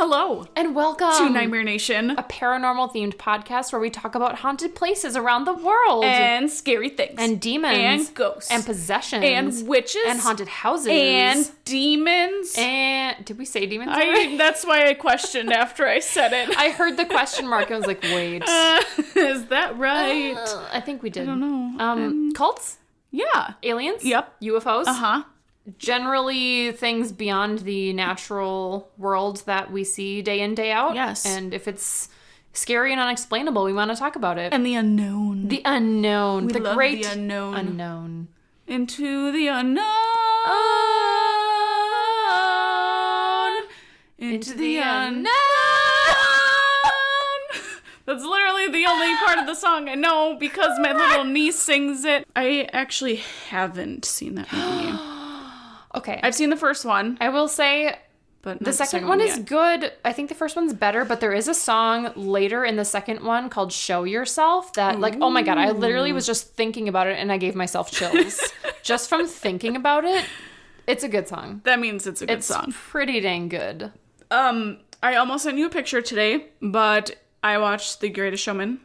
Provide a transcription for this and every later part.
Hello. And welcome to Nightmare Nation, a paranormal themed podcast where we talk about haunted places around the world. And scary things. And demons. And ghosts. And possessions. And witches. And haunted houses. And demons. And did we say demons already? That's why I questioned after I said it. I heard the question mark and I was like, wait. Is that right? I think we did. I don't know. Cults? Yeah. Aliens? Yep. UFOs? Uh-huh. Generally things beyond the natural world that we see day in, day out. Yes. And if it's scary and unexplainable, we want to talk about it. And the unknown. The unknown. We the love great the unknown. Unknown. Into the unknown. Into the unknown. That's literally the only part of the song I know because my little niece sings it. I actually haven't seen that movie. Okay. I've seen the first one. I will say but the second one is good. I think the first one's better, but there is a song later in the second one called Show Yourself that, like, oh my God, I literally was just thinking about it and I gave myself chills. Just from thinking about it. It's a good song. That means it's a good song. It's pretty dang good. I almost sent you a picture today, but I watched The Greatest Showman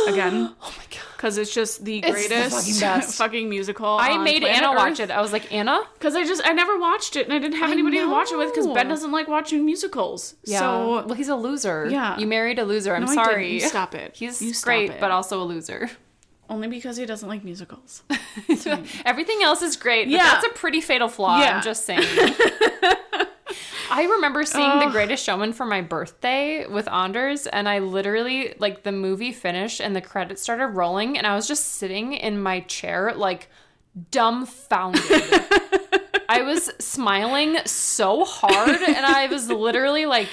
again. Oh my God. Because it's just the greatest fucking musical. I made Anna watch it. I was like, Anna? Because I never watched it and I didn't have anybody to watch it with because Ben doesn't like watching musicals. Yeah. So, well, he's a loser. Yeah. You married a loser. I'm no, sorry. You stop it. He's great, but also a loser. Only because he doesn't like musicals. Everything else is great, but that's a pretty fatal flaw. Yeah. I'm just saying. I remember seeing The Greatest Showman for my birthday with Anders, and I literally, like, the movie finished and the credits started rolling, and I was just sitting in my chair, like, dumbfounded. I was smiling so hard, and I was literally like,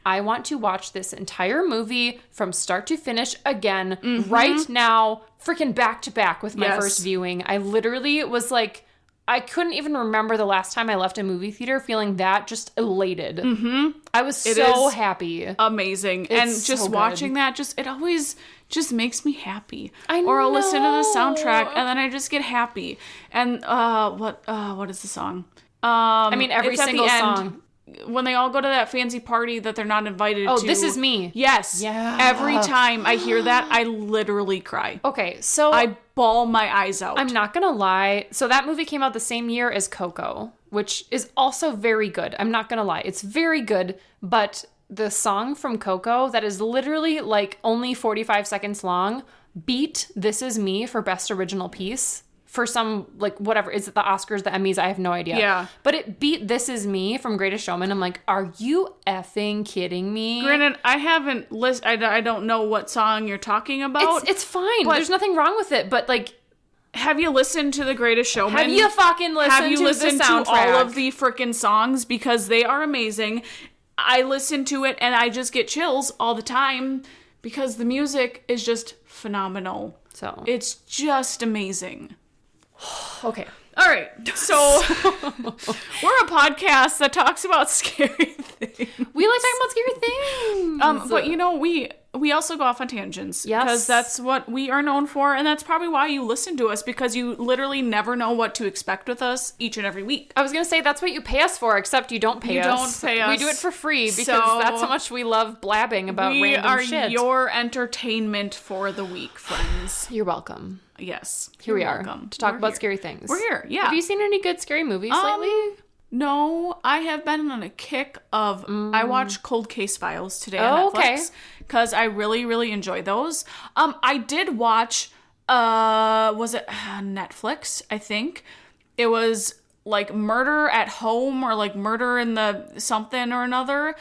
I want to watch this entire movie from start to finish again right now, freaking back to back with my first viewing. I literally was like, I couldn't even remember the last time I left a movie theater feeling that just elated. Mm-hmm. I was so happy. Amazing. It's and just so watching that, it always just makes me happy. Or I'll listen to the soundtrack and then I just get happy. And what is the song? I mean, every single song. When they all go to that fancy party that they're not invited to. Oh, This Is Me. Yes. Yeah. Every time I hear that, I literally cry. Okay, so I bawl my eyes out. I'm not gonna lie. So that movie came out the same year as Coco, which is also very good. I'm not gonna lie. It's very good, but the song from Coco that is literally like only 45 seconds long beat This Is Me for Best Original Piece. For some, like, whatever. Is it the Oscars, the Emmys? I have no idea. Yeah. But it beat This Is Me from Greatest Showman. I'm like, are you effing kidding me? Granted, I haven't listened. I don't know what song you're talking about. It's fine. There's nothing wrong with it. But, like... Have you listened to The Greatest Showman? Have you fucking listened to the soundtrack? Have you listened to all of the freaking songs? Because they are amazing. I listen to it and I just get chills all the time because the music is just phenomenal. So it's just amazing. Okay. All right. So we're a podcast that talks about scary things. We like talking about scary things. But you know, we also go off on tangents. Yes. Because that's what we are known for, and that's probably why you listen to us, because you literally never know what to expect with us each and every week. I was going to say, that's what you pay us for, except you don't pay us. You don't pay us. We do it for free, because that's how much we love blabbing about random shit. We are your entertainment for the week, friends. You're welcome. Yes. Here we are to talk about scary things. We're here, yeah. Have you seen any good scary movies lately? No, I have been on a kick of... I watched Cold Case Files today on Netflix because I really, really enjoy those. I did watch... was it Netflix, I think? It was like Murder at Home or like Murder in the something or another.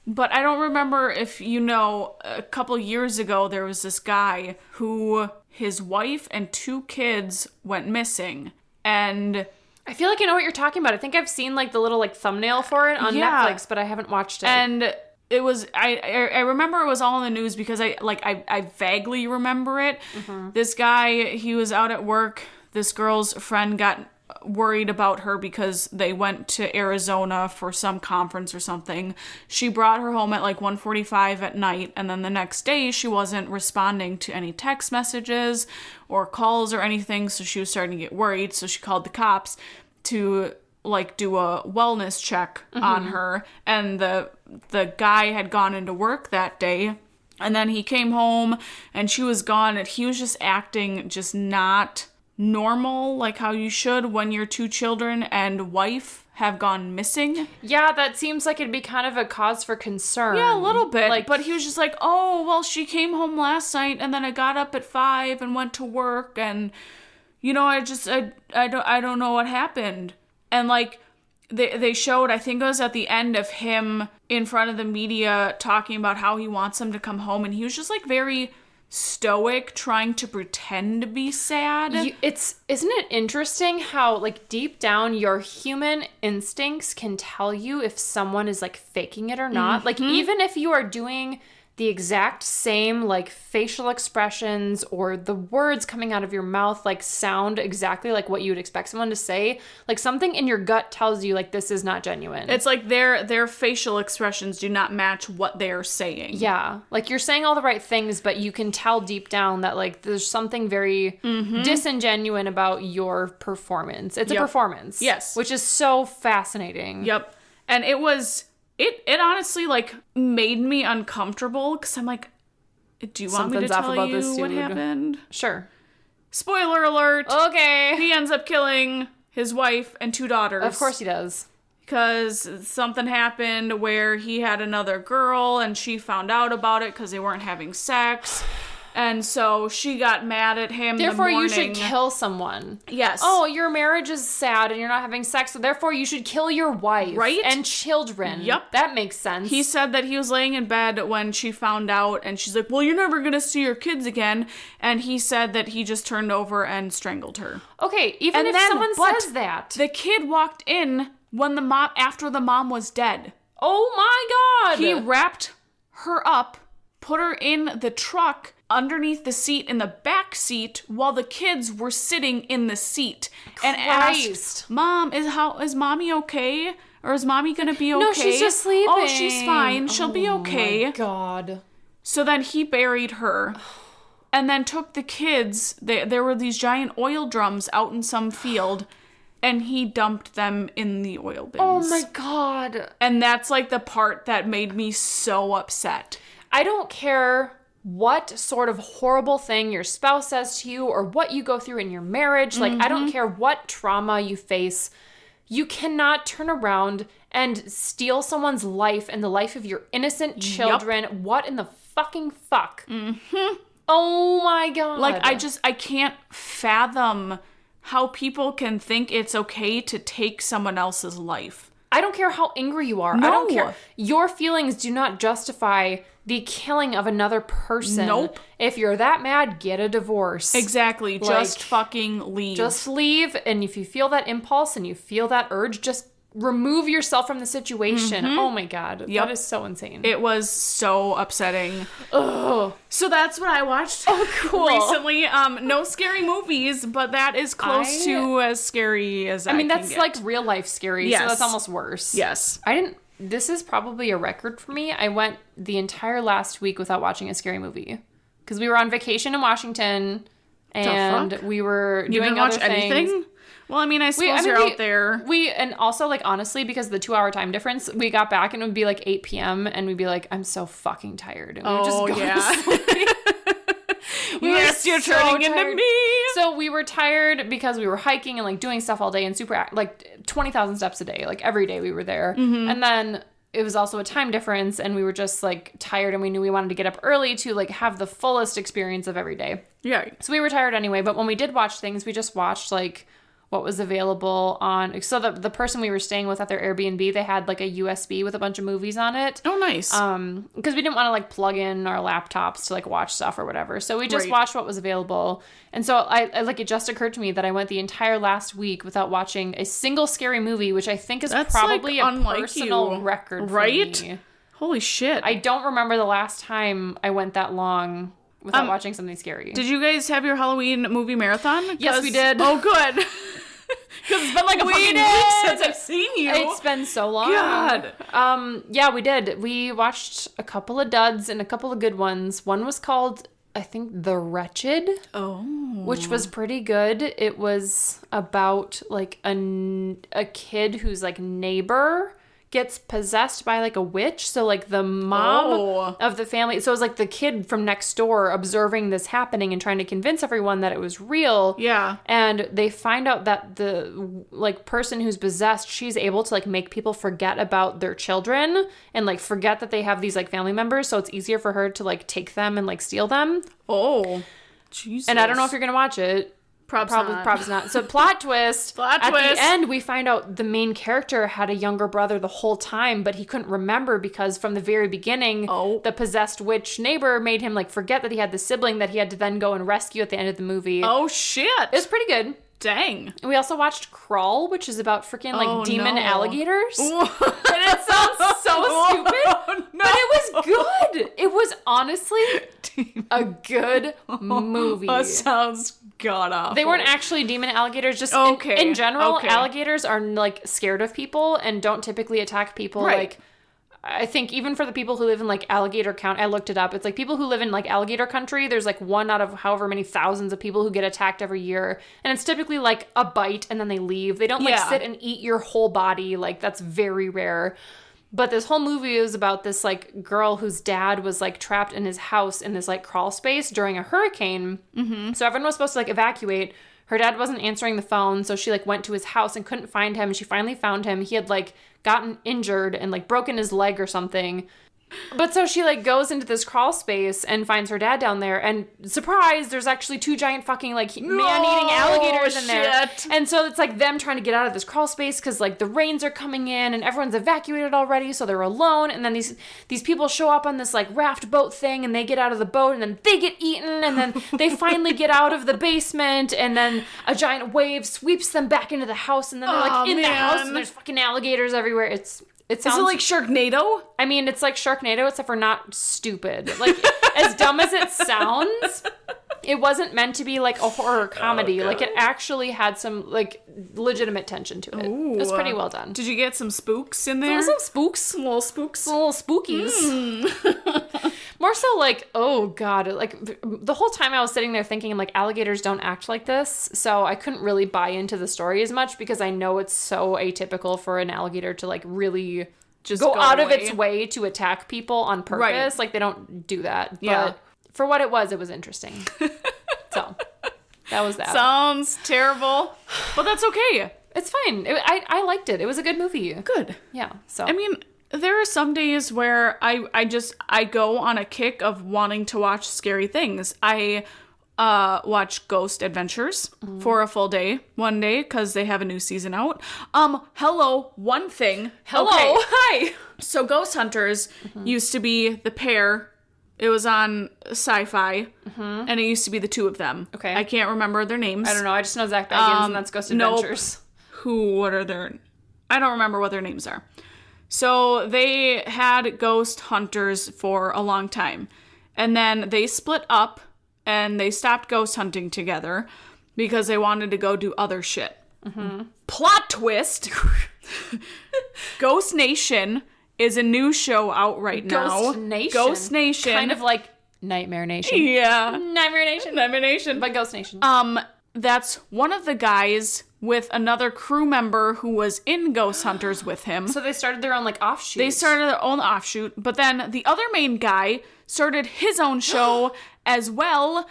But I don't remember if you know, a couple years ago, there was this guy who... his wife and 2 kids went missing, and... I feel like I know what you're talking about. I think I've seen, like, the little, like, thumbnail for it on Netflix, but I haven't watched it. And it was... I remember it was all in the news because I vaguely remember it. Mm-hmm. This guy, he was out at work. This girl's friend got worried about her because they went to Arizona for some conference or something. She brought her home at like 1:45 at night, and then the next day she wasn't responding to any text messages or calls or anything, so she was starting to get worried. So she called the cops to like do a wellness check on her, and the guy had gone into work that day, and then he came home and she was gone, and he was just acting just not normal, like how you should when your 2 children and wife have gone missing. Yeah, that seems like it'd be kind of a cause for concern. Yeah, a little bit. Like, but he was just like, oh, well, she came home last night, and then I got up at 5 and went to work, and, you know, I don't know what happened. And, like, they showed, I think it was at the end of him in front of the media talking about how he wants them to come home, and he was just, like, very stoic, trying to pretend to be sad. Isn't it interesting how, like, deep down your human instincts can tell you if someone is, like, faking it or not? Like, even if you are doing the exact same, like, facial expressions or the words coming out of your mouth, like, sound exactly like what you would expect someone to say, like, something in your gut tells you, like, this is not genuine. It's like their facial expressions do not match what they're saying. Yeah. Like, you're saying all the right things, but you can tell deep down that, like, there's something very disingenuine about your performance. It's a performance. Yes. Which is so fascinating. Yep. And it was... It honestly, like, made me uncomfortable, because I'm like, do you want me to tell you what happened? Sure. Spoiler alert. Okay. He ends up killing his wife and 2 daughters. Of course he does. Because something happened where he had another girl, and she found out about it because they weren't having sex. And so she got mad at him. Therefore, you should kill someone. Yes. Oh, your marriage is sad and you're not having sex, so therefore you should kill your wife. Right? And children. Yep. That makes sense. He said that he was laying in bed when she found out, and she's like, well, you're never going to see your kids again. And he said that he just turned over and strangled her. Okay, even if someone says that. The kid walked in when after the mom was dead. Oh my God. He wrapped her up, put her in the truck, underneath the seat in the back seat, while the kids were sitting in the seat, and asked, Mom, is mommy okay? Or is mommy gonna be okay? No, she's just sleeping. Oh, she's fine. She'll be okay. Oh my God. So then he buried her, and then took the kids. There were these giant oil drums out in some field, and he dumped them in the oil bins. Oh my God. And that's, like, the part that made me so upset. I don't care what sort of horrible thing your spouse says to you or what you go through in your marriage. Like, I don't care what trauma you face. You cannot turn around and steal someone's life and the life of your innocent children. Yep. What in the fucking fuck? Oh my God. Like, I can't fathom how people can think it's okay to take someone else's life. I don't care how angry you are. No. I don't care. Your feelings do not justify the killing of another person. Nope. If you're that mad, get a divorce. Exactly. Like, just fucking leave. Just leave. And if you feel that impulse and you feel that urge, just remove yourself from the situation. Oh my God. Yep. That is so insane. It was so upsetting. Ugh. So that's what I watched recently. No scary movies, but that is close to as scary as I mean, that's get. Like real life scary. Yes. So that's almost worse. Yes. This is probably a record for me. I went the entire last week without watching a scary movie. Because we were on vacation in Washington, and we were doing other things. Anything? Well, I mean, I suppose you're out there. And also, like, honestly, because of the 2-hour time difference, we got back and it would be like 8 p.m. and we'd be like, I'm so fucking tired. And we would just go to sleep. Yes, you're turning into me. So we were tired because we were hiking and, like, doing stuff all day and like 20,000 steps a day. Like, every day we were there. And then it was also a time difference, and we were just, like, tired, and we knew we wanted to get up early to, like, have the fullest experience of every day. Yeah. So we were tired anyway, but when we did watch things, we just watched, like, what was available on... So the person we were staying with at their Airbnb, they had, like, a USB with a bunch of movies on it. Oh, nice. Because we didn't want to, like, plug in our laptops to, like, watch stuff or whatever. So we just watched what was available. And so I like, it just occurred to me that I went the entire last week without watching a single scary movie, which I think is probably a personal record for me. Holy shit. I don't remember the last time I went that long without watching something scary. Did you guys have your Halloween movie marathon? Yes, we did. Oh, good. Because it's been like a fucking week since I've seen you. It's been so long. God. Yeah, we did. We watched a couple of duds and a couple of good ones. One was called I think, The Wretched. Oh. Which was pretty good. It was about, like, a kid whose, like, neighbor gets possessed by, like, a witch. So, like, the mom of the family... So, it was, like, the kid from next door observing this happening and trying to convince everyone that it was real. Yeah. And they find out that the, like, person who's possessed, she's able to, like, make people forget about their children and, like, forget that they have these, like, family members. So, it's easier for her to, like, take them and, like, steal them. Oh. Jesus. And I don't know if you're going to watch it. Probably not. So plot twist. At the end, we find out the main character had a younger brother the whole time, but he couldn't remember because from the very beginning, the possessed witch neighbor made him like forget that he had the sibling that he had to then go and rescue at the end of the movie. Oh, shit. It was pretty good. Dang. And we also watched Crawl, which is about freaking like demon alligators. And it sounds so stupid, but it was good. It was honestly a good movie. That sounds god awful. They weren't actually demon alligators, just in general, alligators are like scared of people and don't typically attack people. Right. Like, I think even for the people who live in like alligator count, I looked it up. It's like people who live in like alligator country, there's like one out of however many thousands of people who get attacked every year. And it's typically like a bite and then they leave. They don't like sit and eat your whole body. Like that's very rare. But this whole movie is about this like girl whose dad was like trapped in his house in this like crawl space during a hurricane. Mm-hmm. So everyone was supposed to like evacuate. Her dad wasn't answering the phone, so she like went to his house and couldn't find him. And she finally found him. He had like gotten injured and like broken his leg or something. But so she like goes into this crawl space and finds her dad down there, and surprise, there's actually two giant fucking like man-eating alligators in there. And so it's like them trying to get out of this crawl space because like the rains are coming in and everyone's evacuated already, so they're alone. And then these people show up on this like raft boat thing, and they get out of the boat, and then they get eaten, and then they finally get out of the basement, and then a giant wave sweeps them back into the house, and then they're like in the house, and there's fucking alligators everywhere. It sounds, is it like Sharknado? I mean, it's like Sharknado, except for not stupid. Like, as dumb as it sounds, it wasn't meant to be like a horror comedy. Like, it actually had some, like, legitimate tension to it. Ooh. It was pretty well done. Did you get some spooks in there? Some spooks. Some little spooks. Some little spookies. More so like, oh God, like the whole time I was sitting there thinking like alligators don't act like this. So I couldn't really buy into the story as much because I know it's so atypical for an alligator to like really just go out of its way to attack people on purpose. Right. Like they don't do that. Yeah. But for what it was interesting. So that was that. Sounds terrible, but that's okay. It's fine. I liked it. It was a good movie. Good. Yeah. So I mean, there are some days where I go on a kick of wanting to watch scary things. I watch Ghost Adventures for a full day, one day, because they have a new season out. Hello, one thing. Hello, okay. Hi. So Ghost Hunters used to be the pair. It was on Sci-Fi, and it used to be the two of them. Okay. I can't remember their names. I don't know. I just know Zach Baggins, and that's Ghost Adventures. Nope. I don't remember what their names are. So they had Ghost Hunters for a long time. And then they split up and they stopped ghost hunting together because they wanted to go do other shit. Mm-hmm. Plot twist. Ghost Nation is a new show out right now. Ghost Nation. Kind of like Nightmare Nation. Yeah. Nightmare Nation. But Ghost Nation. That's one of the guys with another crew member who was in Ghost Hunters with him. So they started their own, like, offshoot. They started their own offshoot, but then the other main guy started his own show as well.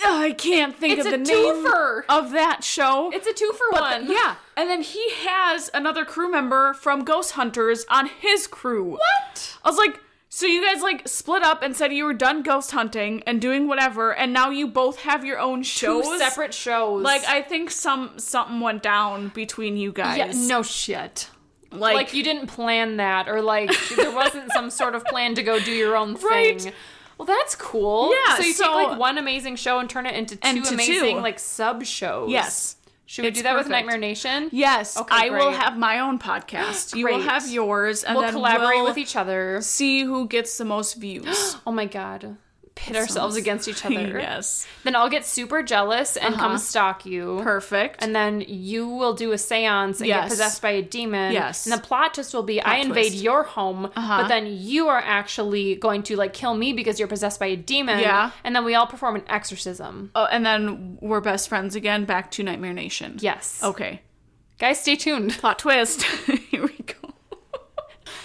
I can't think of the name of that show. It's a two-for-one. Yeah, and then he has another crew member from Ghost Hunters on his crew. What? I was like, so you guys, like, split up and said you were done ghost hunting and doing whatever, and now you both have your own shows? Two separate shows. Like, I think something went down between you guys. Yeah, no shit. Like you didn't plan that, or, like, there wasn't some sort of plan to go do your own thing. Right. Well, that's cool. Yeah, so you take, like, one amazing show and turn it into two amazing, like, sub-shows. Yes. Should we do that with Nightmare Nation? Yes. Okay, I will have my own podcast. You will have yours. And we'll then collaborate with each other. See who gets the most views. Oh my God. pit ourselves against each other. Yes. Then I'll get super jealous and come stalk you. Perfect. And then you will do a seance and get possessed by a demon. Yes. And the plot twist will be I invade your home, but then you are actually going to like kill me because you're possessed by a demon. Yeah. And then we all perform an exorcism. Oh, and then we're best friends again, back to Nightmare Nation. Yes. Okay. Guys, stay tuned. Plot twist. Here we go.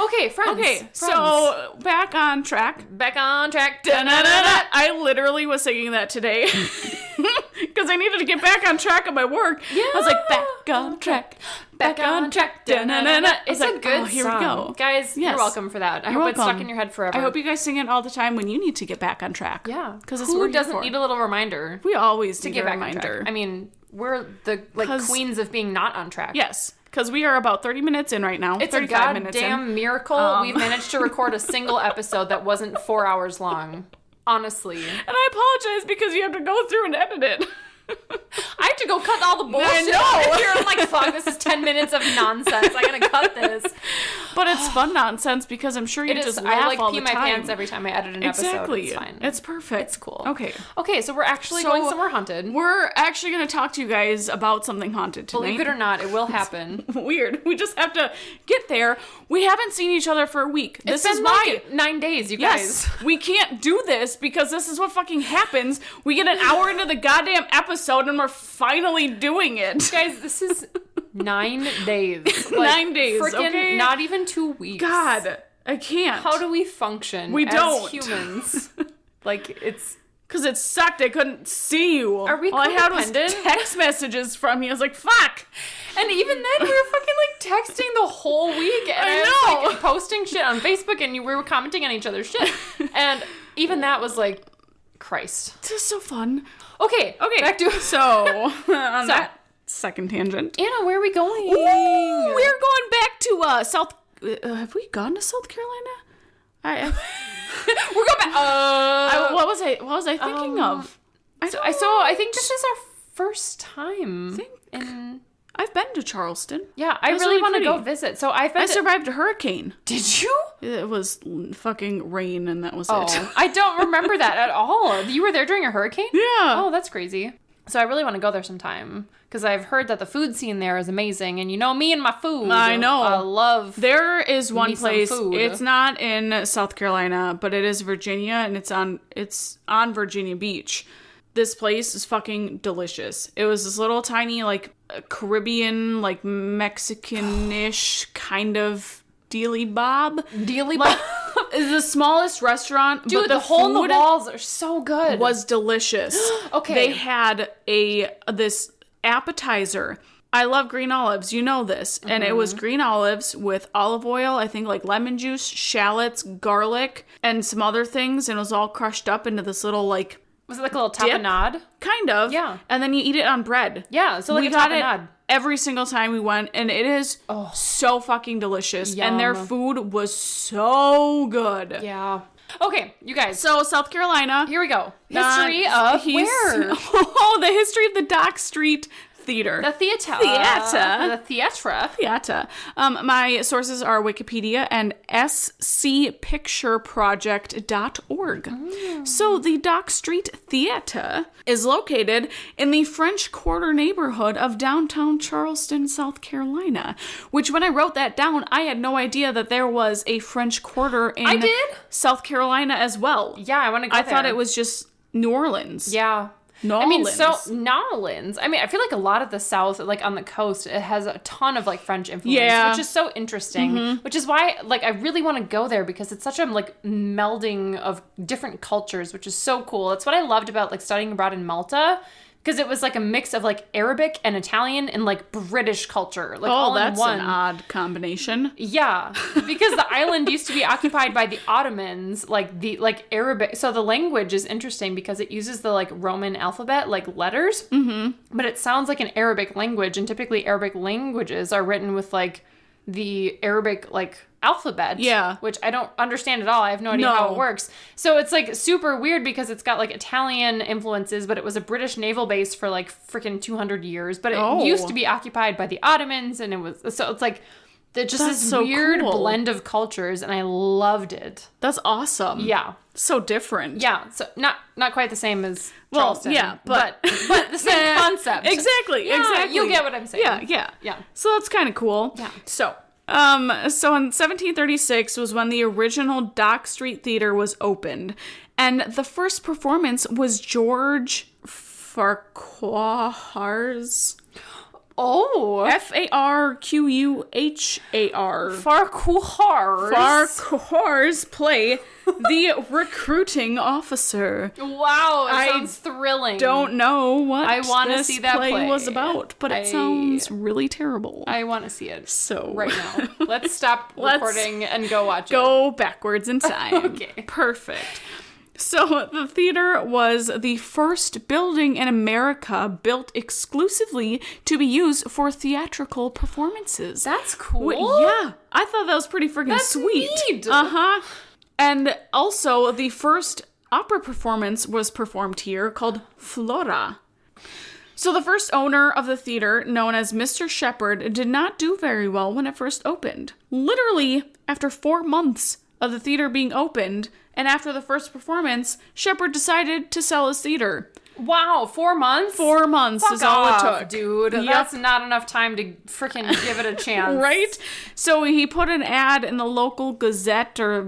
Okay, friends. Okay, so back on track. Back on track. Da-na-na-na. I literally was singing that today because I needed to get back on track of my work. Yeah. I was like, back on track. Back on track. Da-na-na-na. It's a good here we go. Guys, you're welcome for that. I hope it's stuck in your head forever. I hope you guys sing it all the time when you need to get back on track. Yeah. Because who doesn't need a little reminder? We always need a reminder. I mean, we're the queens of being not on track. Yes. Because we are about 30 minutes in right now. It's a goddamn miracle we've managed to record a single episode that wasn't 4 hours long. Honestly. And I apologize because you have to go through and edit it. I have to go cut all the bullshit. I know. Here I'm like, fuck, this is 10 minutes of nonsense. I gotta cut this. But it's fun nonsense because I'm sure you just laugh all the time. I pee my pants every time I edit an episode. It's fine. It's perfect. It's cool. Okay, so we're actually going somewhere haunted. We're actually going to talk to you guys about something haunted tonight. Believe it or not, it will happen. Weird. We just have to get there. We haven't seen each other for a week. This is why 9 days, you guys. Yes, we can't do this because this is what fucking happens. We get an hour into the goddamn episode and we're finally doing it. Guys, this is 9 days. Like, 9 days, okay? Not even 2 weeks. God, I can't. How do we function as humans? Like, it's... Because it sucked. I couldn't see you. Are we All I had was text messages from you. I was like, fuck. And even then, we were fucking, like, texting the whole week. And I was, like, posting shit on Facebook, and we were commenting on each other's shit. And even that was, like, Christ. This is so fun. Okay. Back to... So, on that second tangent. Anna, where are we going? Ooh, we're going back to, South... have we gone to South Carolina? We're going back. What was I thinking of? I think this is our first time. I've been to Charleston. Yeah, I really want to go visit. So I survived a hurricane. Did you? It was fucking rain, and that was it. I don't remember that at all. You were there during a hurricane? Yeah. Oh, that's crazy. So I really want to go there sometime because I've heard that the food scene there is amazing, and you know me and my food. I know. I love. There is one place. It's not in South Carolina, but it is Virginia, and it's on Virginia Beach. This place is fucking delicious. It was this little tiny like Caribbean, like Mexican-ish kind of dealy bob. It's the smallest restaurant, dude, but the hole in the walls are so good. Was delicious. Okay. They had this appetizer. I love green olives, you know this. And it was green olives with olive oil, I think like lemon juice, shallots, garlic, and some other things, and it was all crushed up into this little like... Was it like a little tapenade? Kind of. Yeah. And then you eat it on bread. Yeah, so like a tapenade. Every single time we went, and it is so fucking delicious. Yum. And their food was so good. Yeah. Okay, you guys. So, South Carolina. Here we go. History of where? Oh, the history of the Dock Street Theater. The theater. The theatre. Theater. My sources are Wikipedia and scpictureproject.org. So the Dock Street Theater is located in the French Quarter neighborhood of downtown Charleston, South Carolina. Which, when I wrote that down, I had no idea that there was a French Quarter in South Carolina as well. Yeah, I want to go there. I thought it was just New Orleans. Yeah. New Orleans. I feel like a lot of the South, like on the coast, it has a ton of like French influence, which is so interesting. Which is why, like, I really want to go there because it's such a like melding of different cultures, which is so cool. That's what I loved about like studying abroad in Malta. Because it was like a mix of like Arabic and Italian and like British culture, like all in one. That's an odd combination. Yeah, because the island used to be occupied by the Ottomans, like the like Arabic. So the language is interesting because it uses the like Roman alphabet, like letters, but it sounds like an Arabic language, and typically Arabic languages are written with like the Arabic like alphabet, which I don't understand at all. I have no idea how it works. So it's like super weird because it's got like Italian influences, but it was a British naval base for like freaking 200 years. But it used to be occupied by the Ottomans, and it was so it's like just this so weird blend of cultures, and I loved it. That's awesome. Yeah. So different. Yeah. So not quite the same as Charleston. Well, yeah, but the same concept. Exactly. Yeah, exactly. You get what I'm saying. Yeah. So that's kind of cool. Yeah. So in 1736 was when the original Dock Street Theater was opened, and the first performance was George Farquhar's. Oh. Farquhar. Farquhar's play, The Recruiting Officer. Wow, it sounds thrilling. Don't know what I want to see that play was about, but it sounds really terrible. I want to see it. So right now. Let's stop recording and go watch it. Go backwards in time. Okay. Perfect. So the theater was the first building in America built exclusively to be used for theatrical performances. That's cool. Yeah. I thought that was pretty freaking sweet. Neat. Uh-huh. And also the first opera performance was performed here called Flora. So the first owner of the theater, known as Mr. Shepherd, did not do very well when it first opened. Literally, after 4 months of the theater being opened, and after the first performance, Shepherd decided to sell his theater. Wow, 4 months? 4 months is all it took. Dude. Yep. That's not enough time to freaking give it a chance. Right? So he put an ad in the local Gazette or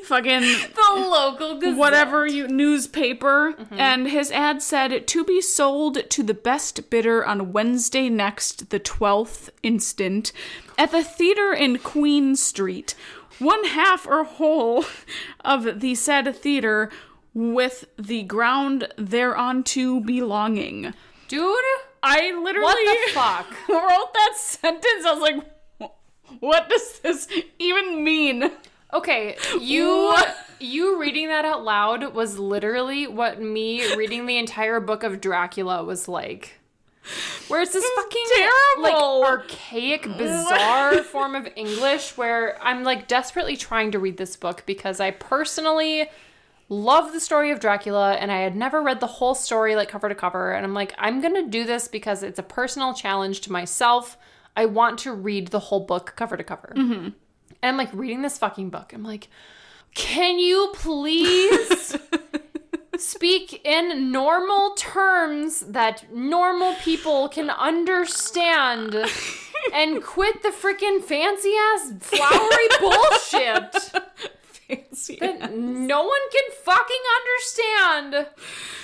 fucking... the local Gazette. Whatever newspaper. Mm-hmm. And his ad said, to be sold to the best bidder on Wednesday next, the 12th instant, at the theater in Queen Street. 1/2 or whole of the said theater with the ground thereunto belonging. Dude, I literally what the fuck? wrote that sentence. I was like, what does this even mean? Okay, you reading that out loud was literally what me reading the entire book of Dracula was like. Where it's this fucking terrible, like archaic, bizarre form of English where I'm like desperately trying to read this book because I personally love the story of Dracula and I had never read the whole story like cover to cover, and I'm like, I'm gonna do this because it's a personal challenge to myself. I want to read the whole book cover to cover. Mm-hmm. And I'm like reading this fucking book. I'm like, can you please speak in normal terms that normal people can understand and quit the freaking fancy ass flowery bullshit that no one can fucking understand.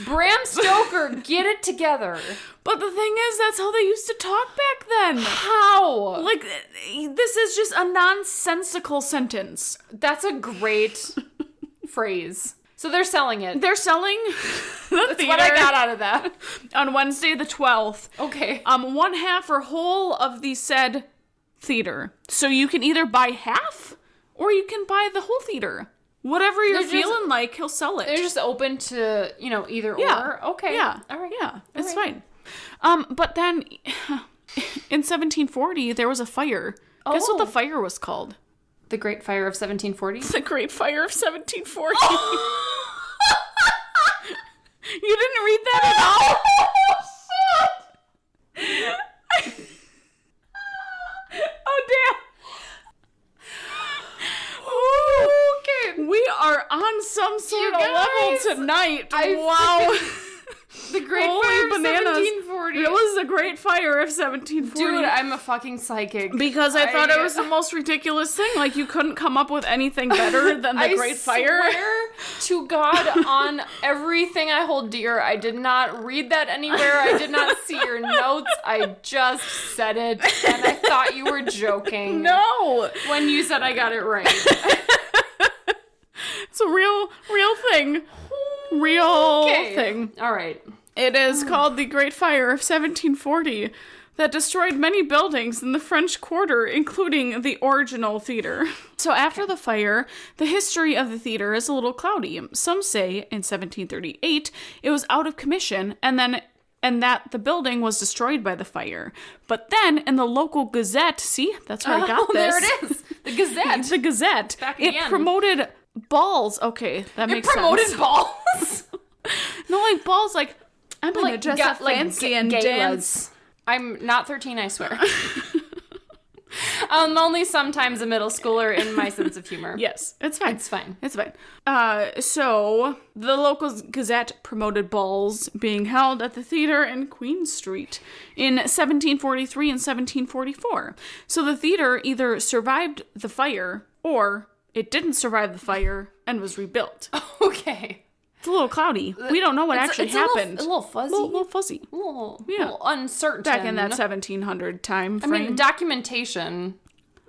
Bram Stoker, get it together. But the thing is, that's how they used to talk back then. How? Like, this is just a nonsensical sentence. That's a great phrase. So they're selling it. They're selling the That's what I got out of that. On Wednesday the 12th. Okay. 1/2 or whole of the said theater. So you can either buy half or you can buy the whole theater. Whatever you're feeling like, he'll sell it. They're just open to, either or. Okay. Yeah. All right. Yeah. It's fine. But then in 1740 there was a fire. Oh. Guess what the fire was called? The Great Fire of 1740? The Great Fire of 1740. You didn't read that at all? Shit! Oh, damn. Okay. We are on some sort of level tonight. Wow. The Great Fire of 1740. It was the Great Fire of 1740. Dude, I'm a fucking psychic. Because I thought it was the most ridiculous thing. Like, you couldn't come up with anything better than the Great Fire. I swear to God on everything I hold dear, I did not read that anywhere. I did not see your notes. I just said it, and I thought you were joking. No. When you said I got it right. It's a real thing. Real thing. All right. It is called the Great Fire of 1740 that destroyed many buildings in the French Quarter, including the original theater. So after the fire, the history of the theater is a little cloudy. Some say in 1738 it was out of commission and that the building was destroyed by the fire. But then in the local Gazette, see, that's where I got this. There it is. The Gazette. The Gazette. It promoted balls. Okay, that makes sense. It promoted balls? No, like balls, like, I'm gonna dress up fancy and galas. dance. I'm not 13, I swear. I'm only sometimes a middle schooler in my sense of humor. Yes, it's fine. It's fine. It's fine. So the local Gazette promoted balls being held at the theater in Queen Street in 1743 and 1744. So the theater either survived the fire or it didn't survive the fire and was rebuilt. Okay. It's a little cloudy. We don't know what actually happened. A little fuzzy. A little fuzzy. A little uncertain. Back in that 1700 time frame. I mean, documentation,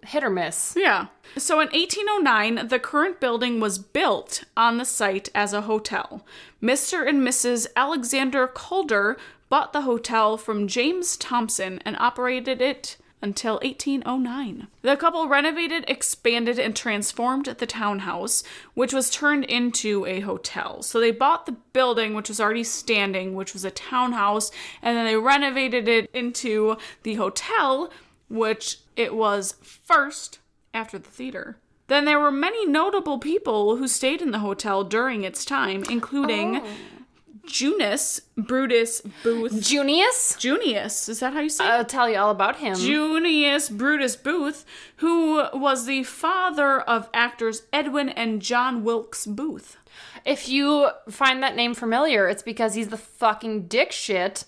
hit or miss. Yeah. So in 1809, the current building was built on the site as a hotel. Mr. and Mrs. Alexander Calder bought the hotel from James Thompson and operated it until 1809. The couple renovated, expanded, and transformed the townhouse, which was turned into a hotel. So they bought the building, which was already standing, which was a townhouse, and then they renovated it into the hotel, which it was first after the theater. Then there were many notable people who stayed in the hotel during its time, including Junius Brutus Booth. Junius, is that how you say it? I'll tell you all about him. Junius Brutus Booth, who was the father of actors Edwin and John Wilkes Booth. If you find that name familiar, it's because he's the fucking dick shit.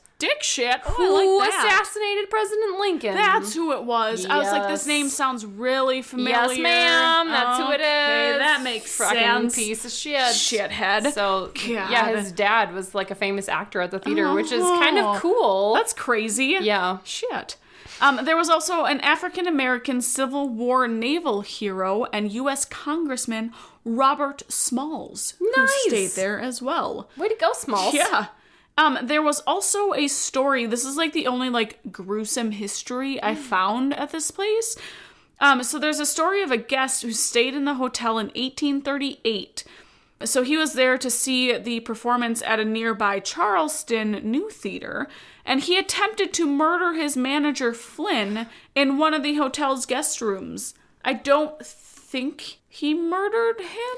Who assassinated President Lincoln. That's who it was. Yes. I was like, this name sounds really familiar. Yes, ma'am. That's who it is. That makes fucking sense. Piece of shit. Shithead. So, yeah, his dad was like a famous actor at the theater, which is kind of cool. That's crazy. Yeah. Shit. There was also an African-American Civil War naval hero and U.S. Congressman Robert Smalls, who stayed there as well. Way to go, Smalls. Yeah. There was also a story, this is like the only like gruesome history I found at this place. So there's a story of a guest who stayed in the hotel in 1838. So he was there to see the performance at a nearby Charleston new theater, and he attempted to murder his manager Flynn in one of the hotel's guest rooms. I don't think he murdered him.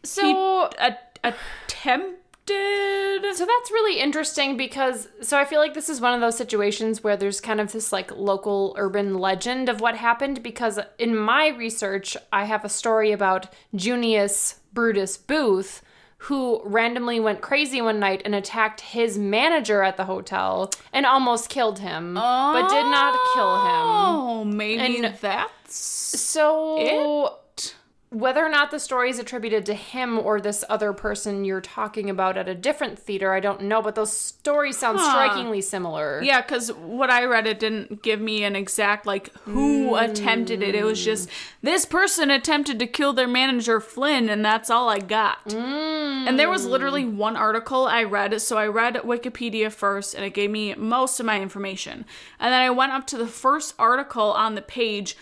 So he attempted. So that's really interesting because, so I feel like this is one of those situations where there's kind of this like local urban legend of what happened, because in my research, I have a story about Junius Brutus Booth, who randomly went crazy one night and attacked his manager at the hotel and almost killed him, but did not kill him. Oh, maybe that's so it? Whether or not the story is attributed to him or this other person you're talking about at a different theater, I don't know, but those stories sound strikingly similar. Yeah, because what I read, it didn't give me an exact, like, who attempted it. It was just, this person attempted to kill their manager, Flynn, and that's all I got. And there was literally one article I read, so I read Wikipedia first, and it gave me most of my information. And then I went up to the first article on the page.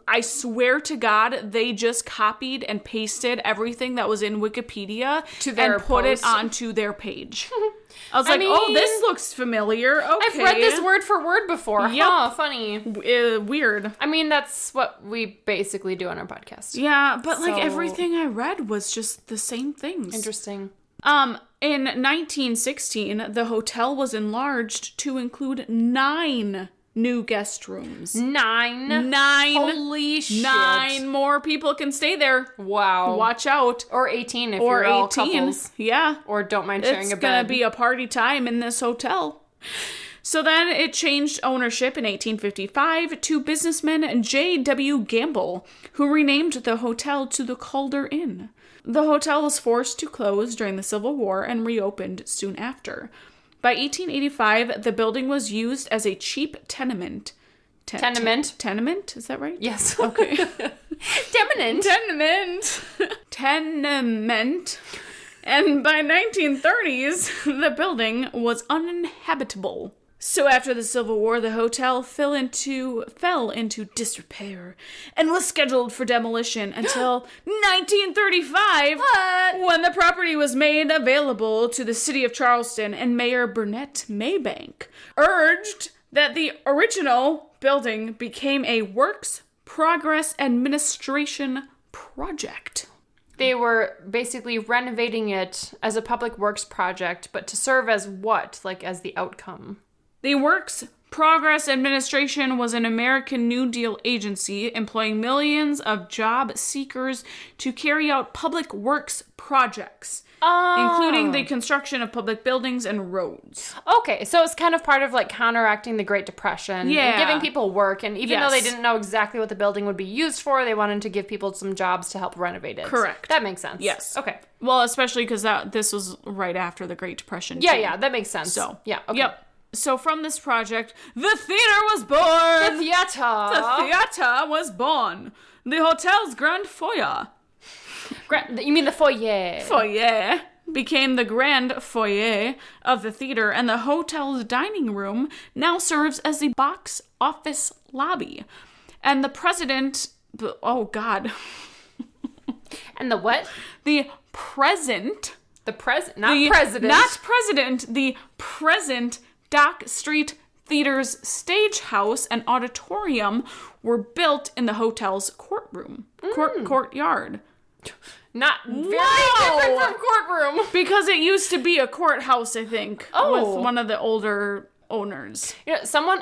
I swear to God, they just copied and pasted everything that was in Wikipedia and put it onto their page. I was like, oh, this looks familiar. Okay. I've read this word for word before. Yep. Huh, funny. Weird. I mean, that's what we basically do on our podcast. Yeah, but like everything I read was just the same things. Interesting. In 1916, the hotel was enlarged to include 9 new guest rooms. 9? Holy shit. 9 more people can stay there. Wow. Watch out. Or 18 if you're all couples. Yeah. Or don't mind sharing a bed. It's gonna be a party time in this hotel. So then it changed ownership in 1855 to businessman J.W. Gamble, who renamed the hotel to the Calder Inn. The hotel was forced to close during the Civil War and reopened soon after. By 1885, the building was used as a cheap tenement. Tenement? Tenement? Is that right? Yes. Okay. Tenement. Tenement. And by 1930s, the building was uninhabitable. So after the Civil War, the hotel fell into disrepair and was scheduled for demolition until 1935, when the property was made available to the city of Charleston, and Mayor Burnett Maybank urged that the original building became a Works Progress Administration project. They were basically renovating it as a public works project, but to serve as what? Like as the outcome? The Works Progress Administration was an American New Deal agency employing millions of job seekers to carry out public works projects. Including the construction of public buildings and roads. Okay, so it's kind of part of, like, counteracting the Great Depression. Yeah. And giving people work. And even though they didn't know exactly what the building would be used for, they wanted to give people some jobs to help renovate it. Correct. That makes sense. Yes. Okay. Well, especially because this was right after the Great Depression. Yeah, that makes sense. So, yeah, okay. Yep. So from this project, the theater was born! The theater was born. The hotel's grand foyer. You mean the foyer? Foyer became the grand foyer of the theater, and the hotel's dining room now serves as the box office lobby. And the president... Oh, God. And the what? The present... Not president. Not president. The present Dock Street Theater's stage house and auditorium were built in the hotel's courtroom. Courtyard. Not very different from courtroom. Because it used to be a courthouse, I think, with one of the older owners. You know,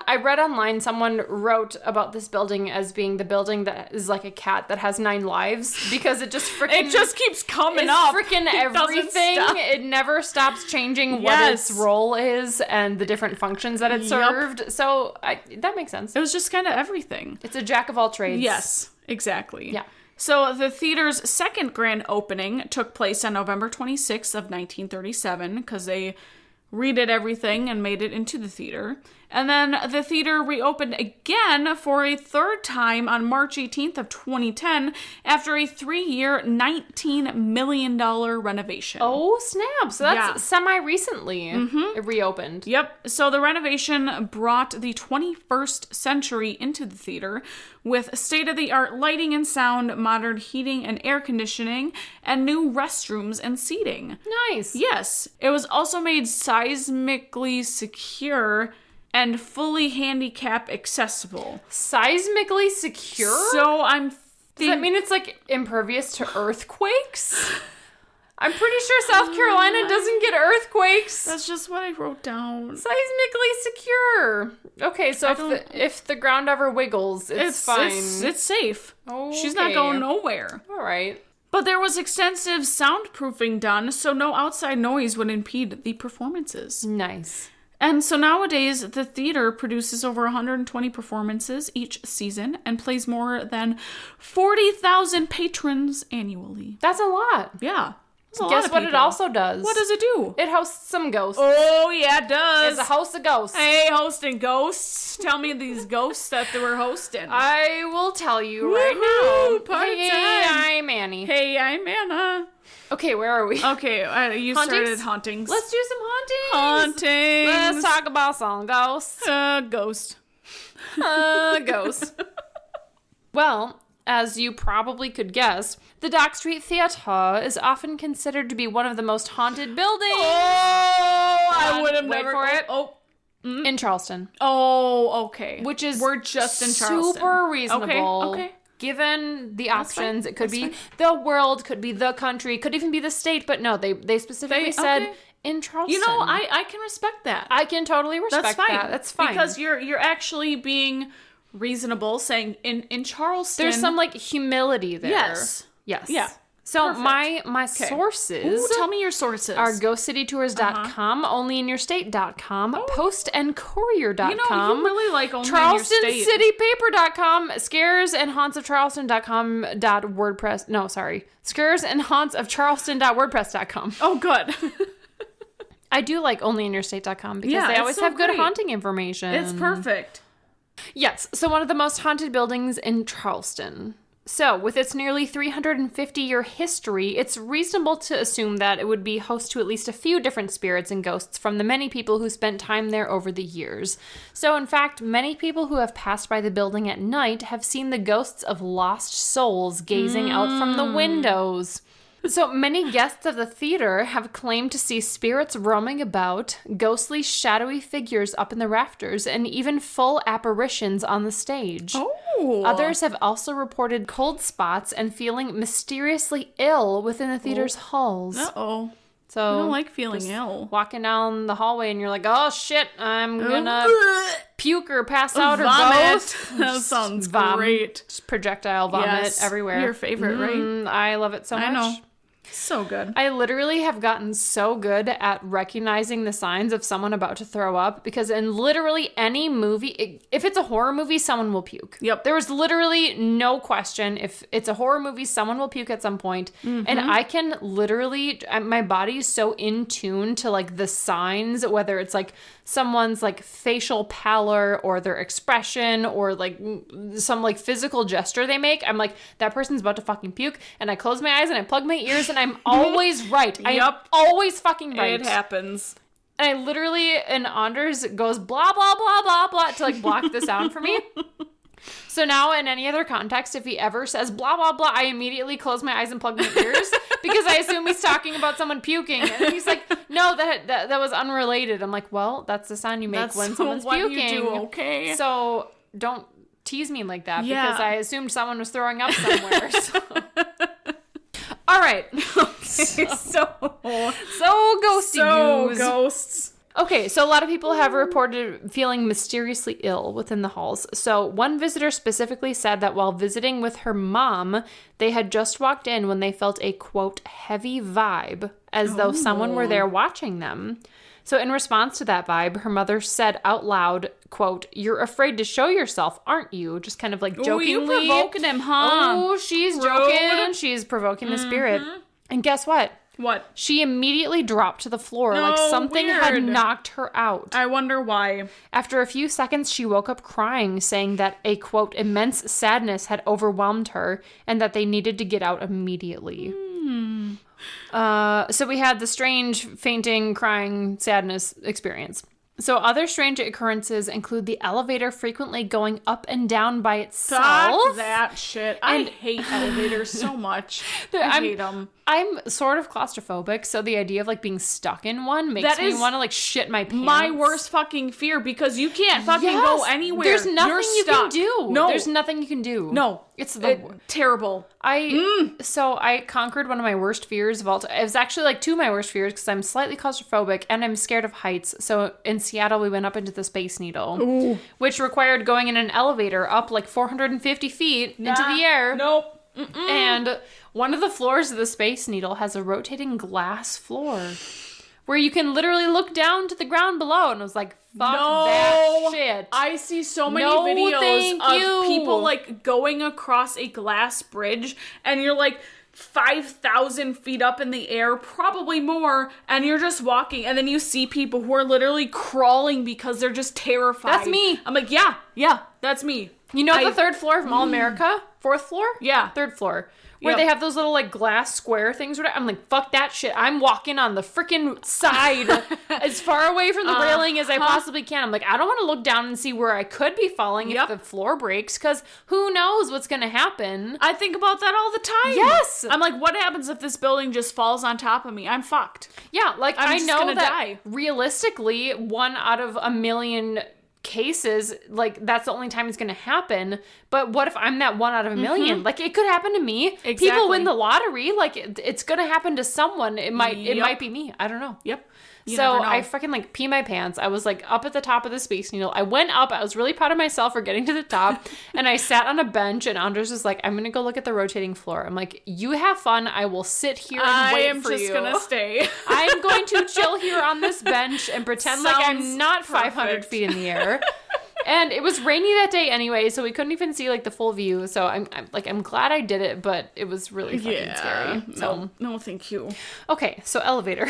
I read online, someone wrote about this building as being the building that is like a cat that has 9 lives, because it just keeps coming up. Freaking everything. It never stops changing what its role is and the different functions that it served. So that makes sense. It was just kind of everything. It's a jack of all trades. Yes, exactly. Yeah. So the theater's second grand opening took place on November 26th of 1937, because they redid everything and made it into the theater. And then the theater reopened again for a third time on March 18th of 2010 after a 3-year, $19 million renovation. Oh, snap. So that's semi-recently it reopened. Yep. So the renovation brought the 21st century into the theater with state-of-the-art lighting and sound, modern heating and air conditioning, and new restrooms and seating. Nice. Yes. It was also made seismically secure and fully handicap accessible. Seismically secure? So Does that mean it's, like, impervious to earthquakes? I'm pretty sure South Carolina doesn't get earthquakes. That's just what I wrote down. Seismically secure. Okay, so if the ground ever wiggles, it's fine. It's safe. Okay. She's not going nowhere. All right. But there was extensive soundproofing done, so no outside noise would impede the performances. Nice. And so nowadays, the theater produces over 120 performances each season and plays more than 40,000 patrons annually. That's a lot. Yeah. Guess what it also does? What does it do? It hosts some ghosts. Oh, yeah, it does. It's a host of ghosts. Hey, hosting ghosts. Tell me these ghosts that they were hosting. I will tell you right now. Hey, I'm Annie. Hey, I'm Anna. Okay, where are we? Okay, you started hauntings. Let's do some hauntings. Let's talk about some ghosts. Ghost. Ghost. Well, as you probably could guess, the Dock Street Theater is often considered to be one of the most haunted buildings. Oh, I would have never... for it. Oh. In Charleston. Oh, okay. We're just in Charleston. Super reasonable. Okay. Given the options, it could be the world, could be the country, could even be the state, but no, they specifically said in Charleston. You know, I can respect that. I can totally respect that. That's fine. Because you're actually being reasonable, saying in Charleston. There's some, like, humility there. Yes. Yeah. So my sources. Ooh, tell me your sources. Are ghostcitytours.com, onlyinyourstate.com, postandcourier.com. You know, you really like Only in Your State. CharlestonCityPaper.com, scaresandhauntsofcharleston.com .wordpress. No, sorry. scaresandhauntsofcharleston.wordpress.com. Oh, good. I do like onlyinyourstate.com because they always have good haunting information. It's perfect. Yes, so one of the most haunted buildings in Charleston. So, with its nearly 350-year history, it's reasonable to assume that it would be host to at least a few different spirits and ghosts from the many people who spent time there over the years. So, in fact, many people who have passed by the building at night have seen the ghosts of lost souls gazing out from the windows. So many guests of the theater have claimed to see spirits roaming about, ghostly, shadowy figures up in the rafters, and even full apparitions on the stage. Oh. Others have also reported cold spots and feeling mysteriously ill within the theater's halls. Uh-oh. So I don't like feeling ill. Walking down the hallway and you're like, oh shit, I'm gonna puke or pass out or vomit. both. That sounds great. Just projectile vomit everywhere. Your favorite, right? I love it so much. I know. So good. I literally have gotten so good at recognizing the signs of someone about to throw up because in literally any movie, if it's a horror movie, someone will puke. Yep. There is literally no question. If it's a horror movie, someone will puke at some point. Mm-hmm. And I can literally, my body is so in tune to like the signs, whether it's like someone's like facial pallor or their expression or like some like physical gesture they make. I'm like, that person's about to fucking puke. And I close my eyes and I plug my ears and I'm always right. I'm always fucking right. It happens. And I literally, and Anders goes blah, blah, blah, blah, blah to like block the sound for me. So now in any other context, if he ever says blah, blah, blah, I immediately close my eyes and plug my ears because I assume he's talking about someone puking. And he's like, no, that was unrelated. I'm like, well, that's the sound you make when someone's puking. You do, okay. So don't tease me like that because I assumed someone was throwing up somewhere. So. All right. Okay, so ghosty news. Ghosts. Okay, so a lot of people have reported feeling mysteriously ill within the halls. So one visitor specifically said that while visiting with her mom, they had just walked in when they felt a, quote, heavy vibe, as though someone were there watching them. So in response to that vibe, her mother said out loud, quote, "You're afraid to show yourself, aren't you?" Just kind of like jokingly. You provoking him, huh? Oh, she's joking. She's provoking the spirit. And guess what? What? She immediately dropped to the floor like something had knocked her out. I wonder why. After a few seconds, she woke up crying, saying that a, quote, immense sadness had overwhelmed her and that they needed to get out immediately. So we had the strange fainting, crying, sadness experience. So other strange occurrences include the elevator frequently going up and down by itself. Fuck that shit. I hate elevators so much. I hate them. I'm sort of claustrophobic, so the idea of like being stuck in one makes me want to like shit my pants. My worst fucking fear because you can't fucking go anywhere. There's nothing you can do. No. There's nothing you can do. No. It's terrible. So I conquered one of my worst fears of all time. It was actually like two of my worst fears because I'm slightly claustrophobic and I'm scared of heights. So in Seattle, we went up into the Space Needle, which required going in an elevator up like 450 feet into the air. Nope. And one of the floors of the Space Needle has a rotating glass floor where you can literally look down to the ground below. And I was like, fuck that shit. I see so many videos of people like going across a glass bridge and you're like 5,000 feet up in the air, probably more, and you're just walking and then you see people who are literally crawling because they're just terrified. That's me. I'm like, yeah, that's me. You know the third floor of Mall America? Fourth floor? Yeah. Third floor. Where they have those little like glass square things. I'm like, fuck that shit. I'm walking on the freaking side as far away from the railing as I possibly can. I'm like, I don't want to look down and see where I could be falling if the floor breaks because who knows what's going to happen. I think about that all the time. Yes. I'm like, what happens if this building just falls on top of me? I'm fucked. Yeah, like I know that die. Realistically, 1 out of a million cases, like that's the only time it's gonna happen. But what if I'm that 1 out of a million? Like it could happen to me. Exactly. People win the lottery. Like it's gonna happen to someone. It might be me. I don't know. Yep. So I fucking like pee my pants. I was like up at the top of the Space Needle. I went up. I was really proud of myself for getting to the top. And I sat on a bench and Anders was like, I'm going to go look at the rotating floor. I'm like, you have fun. I will sit here and wait for you. I am just going to stay. I'm going to chill here on this bench and pretend like I'm not 500 feet in the air. And it was rainy that day anyway, so we couldn't even see like the full view. So I'm glad I did it, but it was really fucking scary. So no, thank you. Okay, so elevator.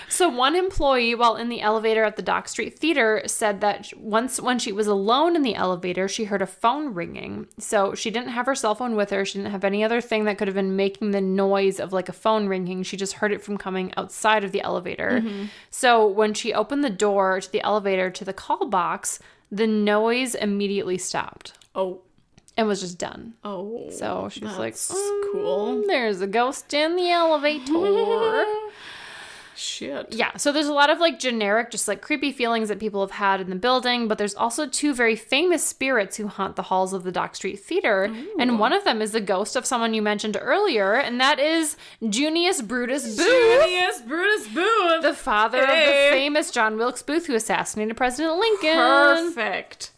So one employee, while in the elevator at the Dock Street Theater, said that once when she was alone in the elevator, she heard a phone ringing. So she didn't have her cell phone with her. She didn't have any other thing that could have been making the noise of like a phone ringing. She just heard it from coming outside of the elevator. So when she opened the door to the elevator to the call box, the noise immediately stopped. And was just done. So she was like, cool. There's a ghost in the elevator. Shit. Yeah, so there's a lot of, like, generic, just, like, creepy feelings that people have had in the building, but there's also 2 very famous spirits who haunt the halls of the Dock Street Theater, and one of them is the ghost of someone you mentioned earlier, and that is Junius Brutus Booth. Junius Brutus Booth! The father of the famous John Wilkes Booth who assassinated President Lincoln. Perfect.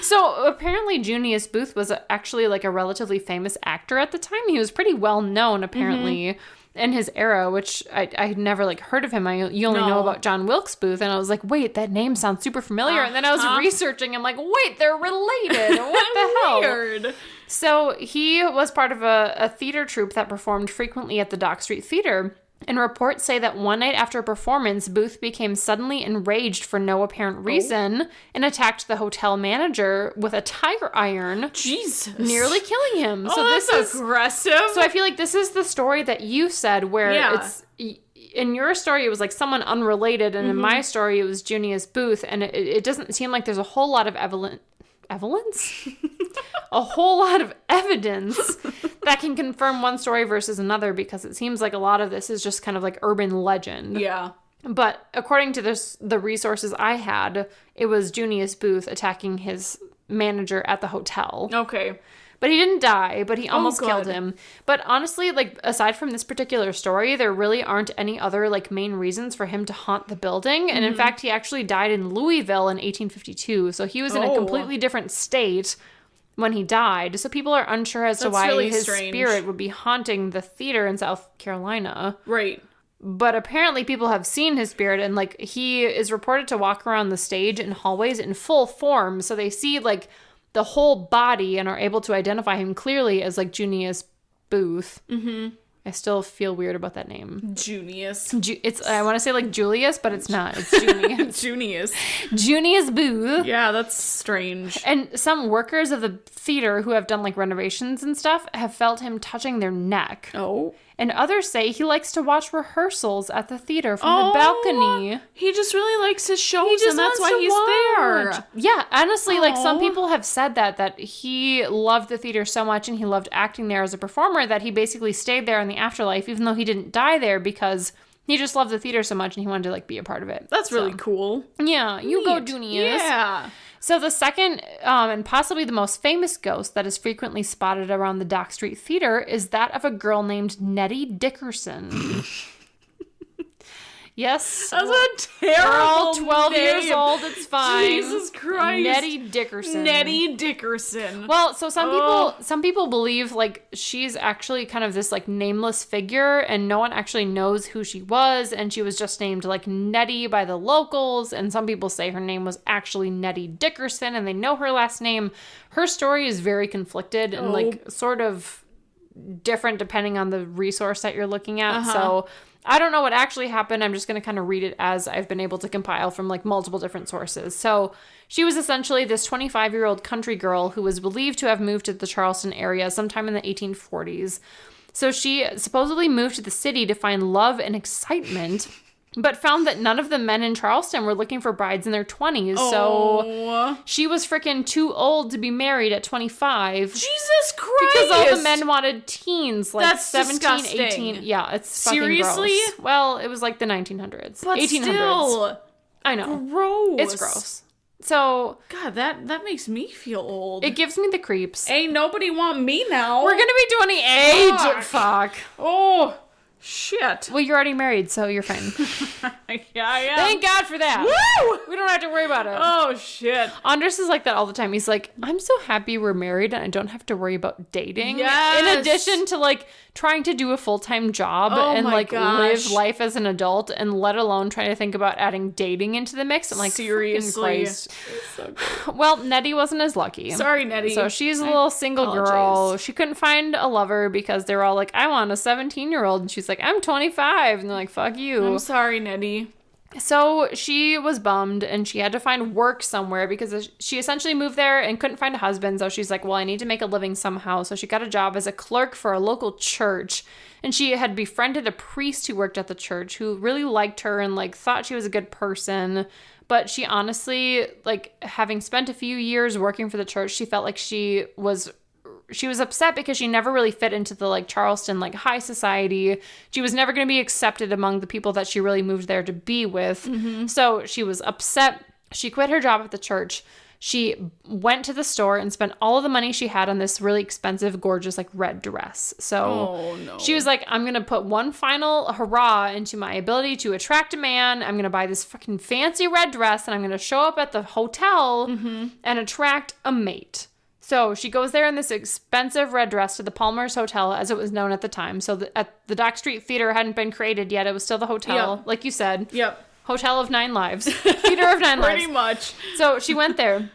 So, apparently Junius Booth was actually, like, a relatively famous actor at the time. He was pretty well known, apparently, in his era, which I had never, like, heard of him. You only know about John Wilkes Booth, and I was like, wait, that name sounds super familiar. And then I was researching, I'm like, wait, they're related. What the hell? Weird. So he was part of a theater troupe that performed frequently at the Dock Street Theater. And reports say that one night after a performance, Booth became suddenly enraged for no apparent reason and attacked the hotel manager with a tire iron. Jesus. Nearly killing him. Oh, so this is aggressive. So I feel like this is the story that you said where it's... In your story, it was like someone unrelated, and in my story, it was Junius Booth, and it doesn't seem like there's a whole lot of evidence? A whole lot of evidence that can confirm one story versus another, because it seems like a lot of this is just kind of like urban legend. Yeah. But according to the resources I had, it was Junius Booth attacking his manager at the hotel. Okay. But he didn't die, but he almost killed him. But honestly, like, aside from this particular story, there really aren't any other, like, main reasons for him to haunt the building. And in fact, he actually died in Louisville in 1852. So he was in a completely different state when he died. So people are unsure as to why really his spirit would be haunting the theater in South Carolina. Right. But apparently people have seen his spirit, and, like, he is reported to walk around the stage and hallways in full form. So they see, like, the whole body and are able to identify him clearly as, like, Junius Booth. Mm-hmm. I still feel weird about that name. Junius. I want to say, like, Julius, but it's not. It's Junius. Junius. Junius Booth. Yeah, that's strange. And some workers of the theater who have done, like, renovations and stuff have felt him touching their neck. Oh. And others say he likes to watch rehearsals at the theater from the balcony. He just really likes his shows, and that's why he's there. Yeah, honestly, like, some people have said that he loved the theater so much and he loved acting there as a performer that he basically stayed there in the afterlife, even though he didn't die there, because he just loved the theater so much and he wanted to, like, be a part of it. That's really cool. Yeah, you go, Junius. Yeah. So the second, and possibly the most famous ghost that is frequently spotted around the Dock Street Theater is that of a girl named Nettie Dickerson. Yes. That's a terrible We're all 12 name. years old. It's fine. Jesus Christ. Nettie Dickerson. Nettie Dickerson. Well, so some people believe, like, she's actually kind of this, like, nameless figure, and no one actually knows who she was, and she was just named, like, Nettie by the locals, and some people say her name was actually Nettie Dickerson, and they know her last name. Her story is very conflicted and, like, sort of different depending on the resource that you're looking at. So I don't know what actually happened. I'm just going to kind of read it as I've been able to compile from, like, multiple different sources. So she was essentially this 25-year-old country girl who was believed to have moved to the Charleston area sometime in the 1840s. So she supposedly moved to the city to find love and excitement, but found that none of the men in Charleston were looking for brides in their 20s. So she was freaking too old to be married at 25. Jesus Christ! Because all the men wanted teens, like, that's 17, disgusting. 18. Yeah, it's Seriously? fucking gross. Well, it was like the 1900s. But 1800s. Still, I know. Gross. It's gross. So, God, that makes me feel old. it gives me the creeps. Ain't nobody want me now. We're gonna be 28. Fuck. Oh, shit. Well, you're already married, so you're fine. Yeah, I am. Thank God for that. Woo! We don't have to worry about it. Oh, shit. Andres is like that all the time. He's like, I'm so happy we're married and I don't have to worry about dating. Yes. In addition to, like, trying to do a full-time job and, like, live life as an adult, and let alone trying to think about adding dating into the mix. I'm like, seriously. Christ. So well, Nettie wasn't as lucky. Sorry, Nettie. So she's a little single girl. She couldn't find a lover because they're all like, I want a 17-year-old. And she's like, I'm 25. And they're like, fuck you. I'm sorry, Nettie. So she was bummed and she had to find work somewhere because she essentially moved there and couldn't find a husband. So she's like, well, I need to make a living somehow. So she got a job as a clerk for a local church. And she had befriended a priest who worked at the church who really liked her and, like, thought she was a good person. But she honestly, like, having spent a few years working for the church, she felt like she was she was upset because she never really fit into the like Charleston like high society. She was never going to be accepted among the people that she really moved there to be with. Mm-hmm. So she was upset. She quit her job at the church. She went to the store and spent all of the money she had on this really expensive, gorgeous, like, red dress. So she was like, I'm going to put one final hurrah into my ability to attract a man. I'm going to buy this fucking fancy red dress, and I'm going to show up at the hotel and attract a mate. So she goes there in this expensive red dress to the Palmer's Hotel, as it was known at the time. So at the Dock Street Theater hadn't been created yet. It was still the hotel, like you said. Yep. Hotel of 9 lives. Theater of 9 lives. Pretty much. So she went there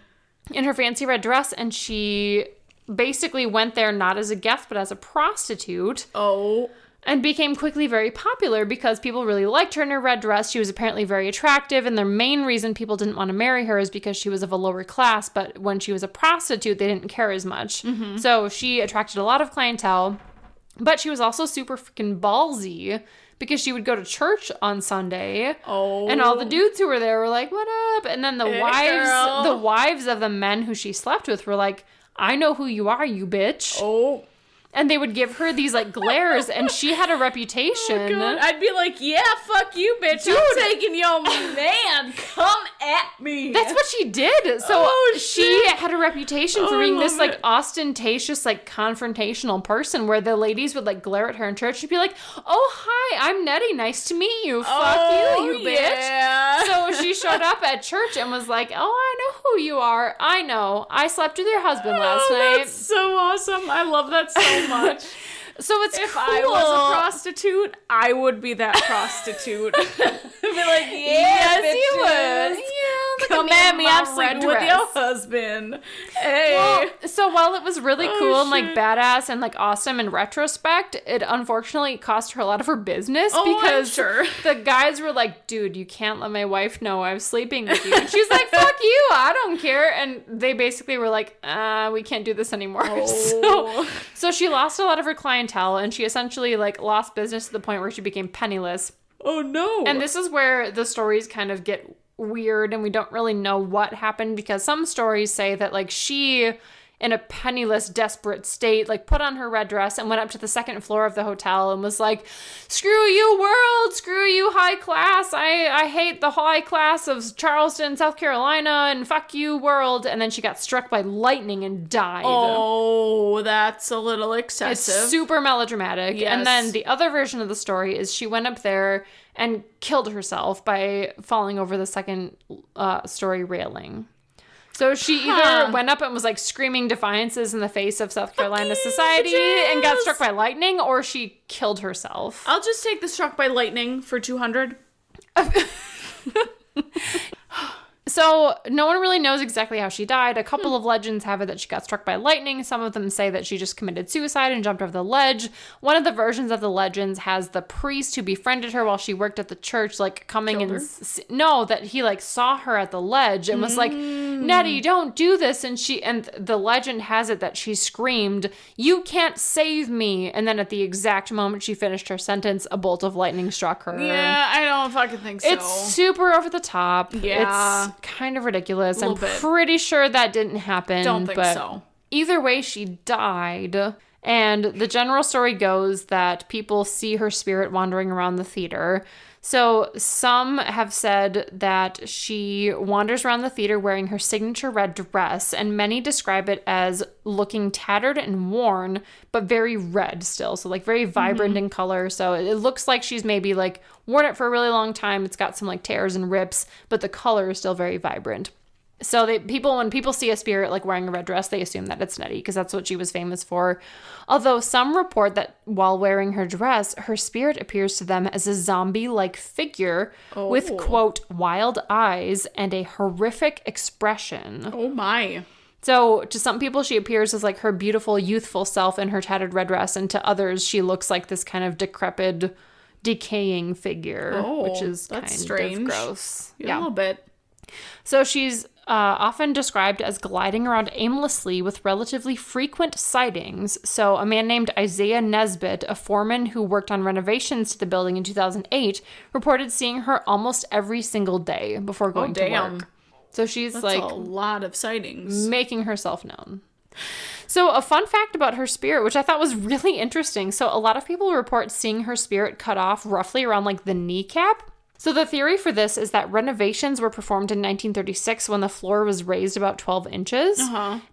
in her fancy red dress, and she basically went there not as a guest, but as a prostitute. Oh. And became quickly very popular because people really liked her in her red dress. She was apparently very attractive, and the main reason people didn't want to marry her is because she was of a lower class, but when she was a prostitute, they didn't care as much. Mm-hmm. So she attracted a lot of clientele, but she was also super freaking ballsy, because she would go to church on Sunday. Oh. And all the dudes who were there were like, what up? And then the wives of the men who she slept with were like, I know who you are, you bitch. Oh. And they would give her these, like, glares, and she had a reputation. Oh, God. I'd be like, yeah, fuck you, bitch. Dude. I'm taking your man. Come at me. That's what she did. So she had a reputation for being this, like, ostentatious, like, confrontational person where the ladies would, like, glare at her in church and be like, oh, hi, I'm Nettie. Nice to meet you. Fuck you bitch. Yeah. So she showed up at church and was like, oh, I know who you are. I know. I slept with your husband last night. That's so awesome. I love that so much. So it's if cool. I was a prostitute, I would be that prostitute. I'd be like, yes, you would. Yeah, come at me. I'm sleeping with your husband. Hey. Well, so while it was really cool and like badass and like awesome in retrospect, it unfortunately cost her a lot of her business because the guys were like, dude, you can't let my wife know I was sleeping with you. And she's like, fuck you, I don't care. And they basically were like, we can't do this anymore. So she lost a lot of her clientele, and she essentially like lost business to the point where she became penniless. Oh no. And this is where the stories kind of get weird, and we don't really know what happened, because some stories say that like she, in a penniless, desperate state, like put on her red dress and went up to the second floor of the hotel and was like, screw you world, screw you high class, I hate the high class of Charleston, South Carolina, and fuck you world. And then she got struck by lightning and died. Oh, that's a little excessive. It's super melodramatic. Yes. And then the other version of the story is she went up there and killed herself by falling over the second story railing. So she either went up and was like screaming defiances in the face of South Carolina society and got struck by lightning, or she killed herself. I'll just take the struck by lightning for 200. So no one really knows exactly how she died. A couple of legends have it that she got struck by lightning. Some of them say that she just committed suicide and jumped over the ledge. One of the versions of the legends has the priest who befriended her while she worked at the church, like coming in. No, that he like saw her at the ledge and was like, Nettie, don't do this. And the legend has it that she screamed, you can't save me. And then at the exact moment she finished her sentence, a bolt of lightning struck her. Yeah, I don't fucking think so. It's super over the top. Yeah. It's kind of ridiculous. I'm pretty sure that didn't happen. Don't think so. Either way, she died. And the general story goes that people see her spirit wandering around the theater. So some have said that she wanders around the theater wearing her signature red dress, and many describe it as looking tattered and worn, but very red still. So like very vibrant in color. So it looks like she's maybe like worn it for a really long time. It's got some like tears and rips, but the color is still very vibrant. So when people see a spirit like wearing a red dress, they assume that it's Nettie because that's what she was famous for. Although some report that while wearing her dress, her spirit appears to them as a zombie-like figure with, quote, wild eyes and a horrific expression. Oh my. So to some people, she appears as like her beautiful, youthful self in her tattered red dress, and to others, she looks like this kind of decrepit, decaying figure, which is kind of gross. Yeah, a little bit. So she's often described as gliding around aimlessly with relatively frequent sightings. So a man named Isaiah Nesbitt, a foreman who worked on renovations to the building in 2008, reported seeing her almost every single day before going to work. So she's That's a lot of sightings. Making herself known. So a fun fact about her spirit, which I thought was really interesting. So a lot of people report seeing her spirit cut off roughly around like the kneecap. So the theory for this is that renovations were performed in 1936 when the floor was raised about 12 inches,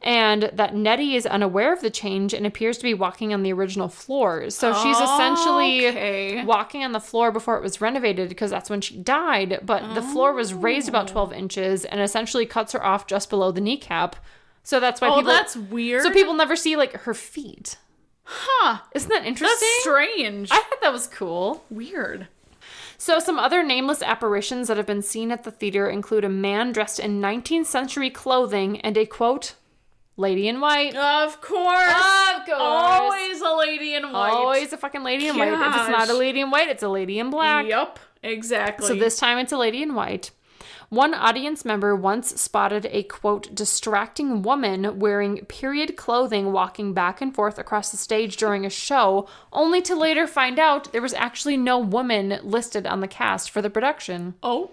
and that Nettie is unaware of the change and appears to be walking on the original floor. So she's essentially walking on the floor before it was renovated because that's when she died, but the floor was raised about 12 inches and essentially cuts her off just below the kneecap. So that's why people... that's weird. So people never see, like, her feet. Huh. Isn't that interesting? That's strange. I thought that was cool. Weird. So some other nameless apparitions that have been seen at the theater include a man dressed in 19th century clothing and a, quote, lady in white. Of course. Of course. Always a lady in white. Always a fucking lady in white. If it's not a lady in white, it's a lady in black. Yep, exactly. So this time it's a lady in white. One audience member once spotted a, quote, distracting woman wearing period clothing walking back and forth across the stage during a show, only to later find out there was actually no woman listed on the cast for the production. Oh.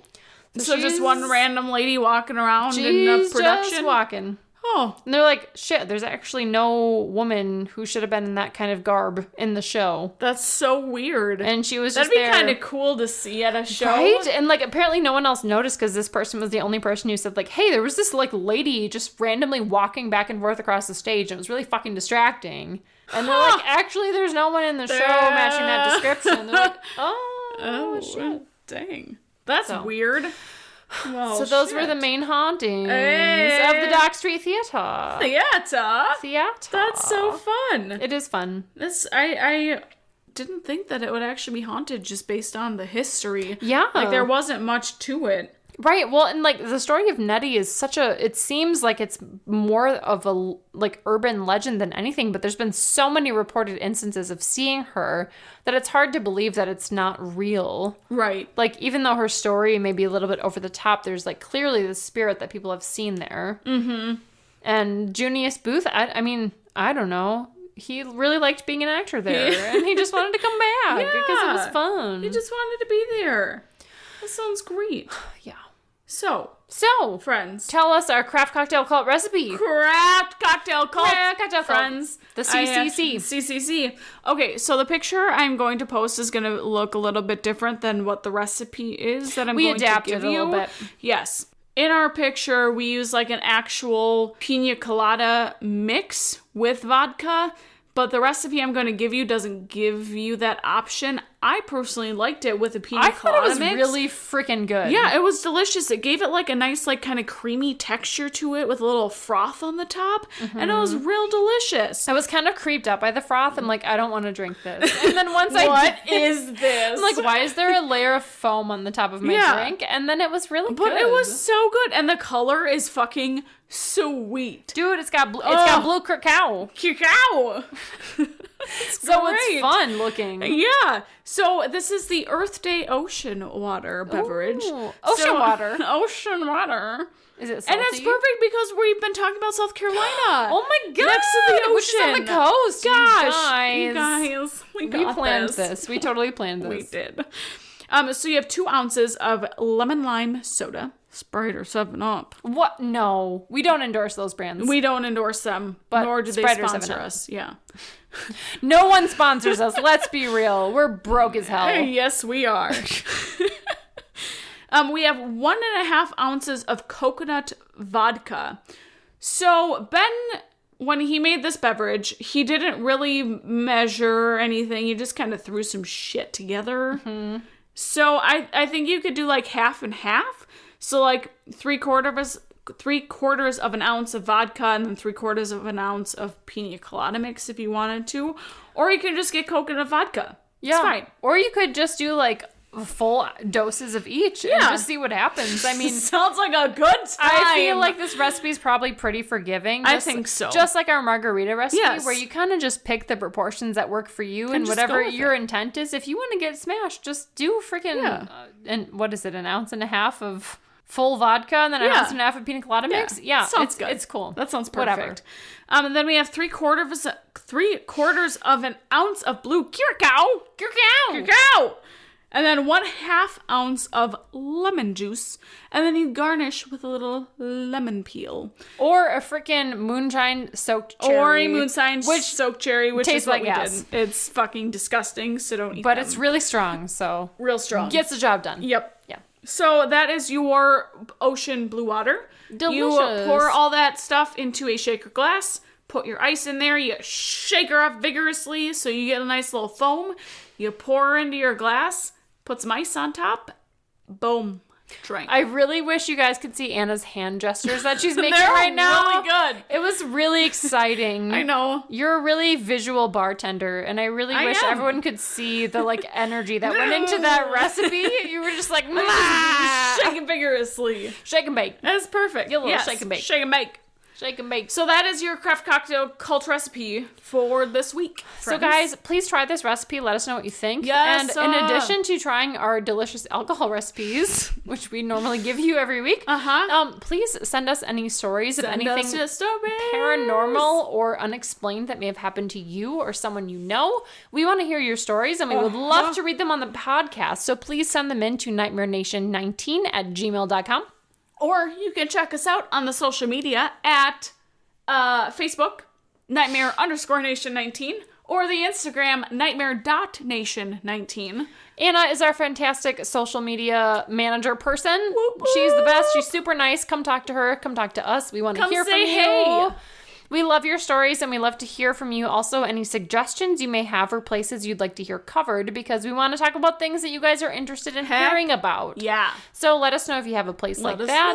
So just one random lady walking around in the production? Just walking. Oh. And they're like, shit, there's actually no woman who should have been in that kind of garb in the show. That's so weird. And she was just That'd be kind of cool to see at a show. Right? And, like, apparently no one else noticed because this person was the only person who said, like, hey, there was this, like, lady just randomly walking back and forth across the stage, and it was really fucking distracting. And they're like, actually, there's no one in the show matching that description. They're like, oh shit. Dang. That's weird. Well, so those were the main hauntings of the Dock Street Theater. That's so fun. It is fun. I didn't think that it would actually be haunted just based on the history. Yeah. Like, there wasn't much to it. Right. Well, and, like, the story of Nettie is it seems like it's more of a, like, urban legend than anything, but there's been so many reported instances of seeing her that it's hard to believe that it's not real. Right. Like, even though her story may be a little bit over the top, there's, like, clearly the spirit that people have seen there. Mm-hmm. And Junius Booth, I mean, I don't know. He really liked being an actor there, and he just wanted to come back because it was fun. He just wanted to be there. That sounds great. Yeah. So, friends, tell us our craft cocktail cult recipe. Craft cocktail cult. Friends. The CCC. CCC. Okay, so the picture I'm going to post is going to look a little bit different than what the recipe is that I'm going to give you. We adapted a little bit. Yes. In our picture, we use like an actual pina colada mix with vodka, but the recipe I'm going to give you doesn't give you that option. I personally liked it with a pina colada mix. I thought it was really freaking good. Yeah, it was delicious. It gave it like a nice, like, kind of creamy texture to it with a little froth on the top, and it was real delicious. I was kind of creeped out by the froth. I'm like, I don't want to drink this. And then once what is this? I'm like, why is there a layer of foam on the top of my drink? And then it was really good. But it was so good, and the color is fucking sweet. Dude, it's got blue cacao. Cacao! So it's fun looking. Yeah. So this is the Earth Day Ocean Water beverage. Ooh, ocean water. Ocean water. Is it salty? And it's perfect because we've been talking about South Carolina. Oh my god. Next to the ocean. Which is on the coast. Gosh. You guys. We planned this. We totally planned this. We did. So you have 2 ounces of lemon lime soda. Sprite or 7-Up. What? No. We don't endorse those brands. We don't endorse them. But nor do they sponsor us. Yeah. No one sponsors us. Let's be real. We're broke as hell. Yes, we are. We have 1.5 ounces of coconut vodka. So Ben, when he made this beverage, he didn't really measure anything. He just kind of threw some shit together. Mm-hmm. So I think you could do like half and half. So like 3/4 of an ounce of vodka and then 3/4 of an ounce of pina colada mix if you wanted to. Or you can just get coconut vodka. Yeah. It's fine. Or you could just do like full doses of each and just see what happens. I mean, sounds like a good time. I feel like this recipe is probably pretty forgiving. I think so. Just like our margarita recipe, where you kind of just pick the proportions that work for you and whatever your intent is. If you want to get smashed, just do freaking and what is it, 1.5 ounces of full vodka and then 1.5 ounces of pina colada mix. Yeah, sounds good. It's cool. That sounds perfect. Whatever. And then we have 3/4 of an ounce of blue curacao. Cacao. And then 1/2 ounce of lemon juice. And then you garnish with a little lemon peel. Or a freaking moonshine soaked cherry. Or a moonshine soaked cherry, which tastes is what like we gas. did. It's fucking disgusting, so don't eat But them. it's really strong, so. Real strong. Gets the job done. Yep. Yeah. So that is your ocean blue water. Delicious. You pour all that stuff into a shaker glass. Put your ice in there. You shake her up vigorously so you get a nice little foam. You pour her into your glass. Put some ice on top. Boom. Drink. I really wish you guys could see Anna's hand gestures that she's making They're right now. really good. It was really exciting. I know. You're a really visual bartender, and I really wish everyone could see the energy that went into that recipe. You were just like, shaking vigorously. Shake and bake. That's perfect. Get a little shake and bake. Shake and bake. Shake and bake. So that is your craft cocktail cult recipe for this week, friends. So guys, please try this recipe. Let us know what you think. Yes. And in addition to trying our delicious alcohol recipes, which we normally give you every week, please send us any stories of anything paranormal or unexplained that may have happened to you or someone you know. We want to hear your stories, and we would love to read them on the podcast. So please send them in to nightmarenation19@gmail.com. Or you can check us out on the social media at Facebook, Nightmare_Nation19, or the Instagram, Nightmare.Nation19. Anna is our fantastic social media manager person. Whoop, whoop. She's the best. She's super nice. Come talk to her. Come talk to us. We want to hear from you. Hey. We love your stories, and we love to hear from you. Also, any suggestions you may have or places you'd like to hear covered, because we want to talk about things that you guys are interested in hearing about. Yeah. So let us know if you have a place like that.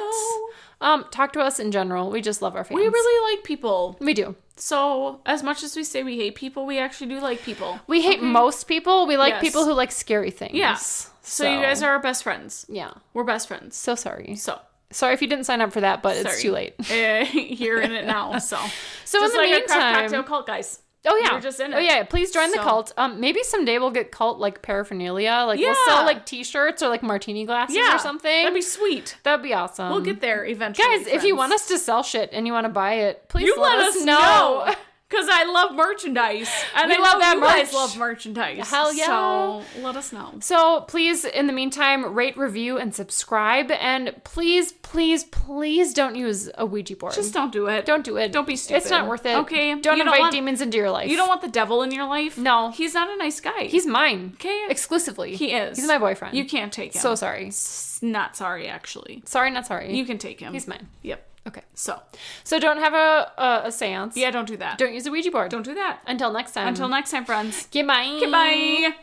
Talk to us in general. We just love our fans. We really like people. We do. So, as much as we say we hate people, we actually do like people. We hate most people. We like people who like scary things. Yes. So you guys are our best friends. Yeah. We're best friends. So sorry. Sorry if you didn't sign up for that, but it's too late. You're in it now, so. So just in the like meantime, a craft cocktail cult, guys. Oh yeah, we're just in it. Oh yeah, please join the cult. Maybe someday we'll get cult paraphernalia. We'll sell T-shirts or martini glasses or something. That'd be sweet. That'd be awesome. We'll get there eventually, guys. If you want us to sell shit and you want to buy it, please let us know. Because I love merchandise. And we love that you guys love merchandise. Hell yeah. So let us know. So please, in the meantime, rate, review, and subscribe. And please, please, please don't use a Ouija board. Just don't do it. Don't do it. Don't be stupid. It's not worth it. Okay. Don't invite demons into your life. You don't want the devil in your life? No. He's not a nice guy. He's mine. Okay. Exclusively. He is. He's my boyfriend. You can't take him. So sorry. Not sorry, actually. Sorry, not sorry. You can take him. He's mine. Yep. Okay. So don't have a seance. Yeah, don't do that. Don't use a Ouija board. Don't do that. Until next time. Until next time, friends. Goodbye. Goodbye.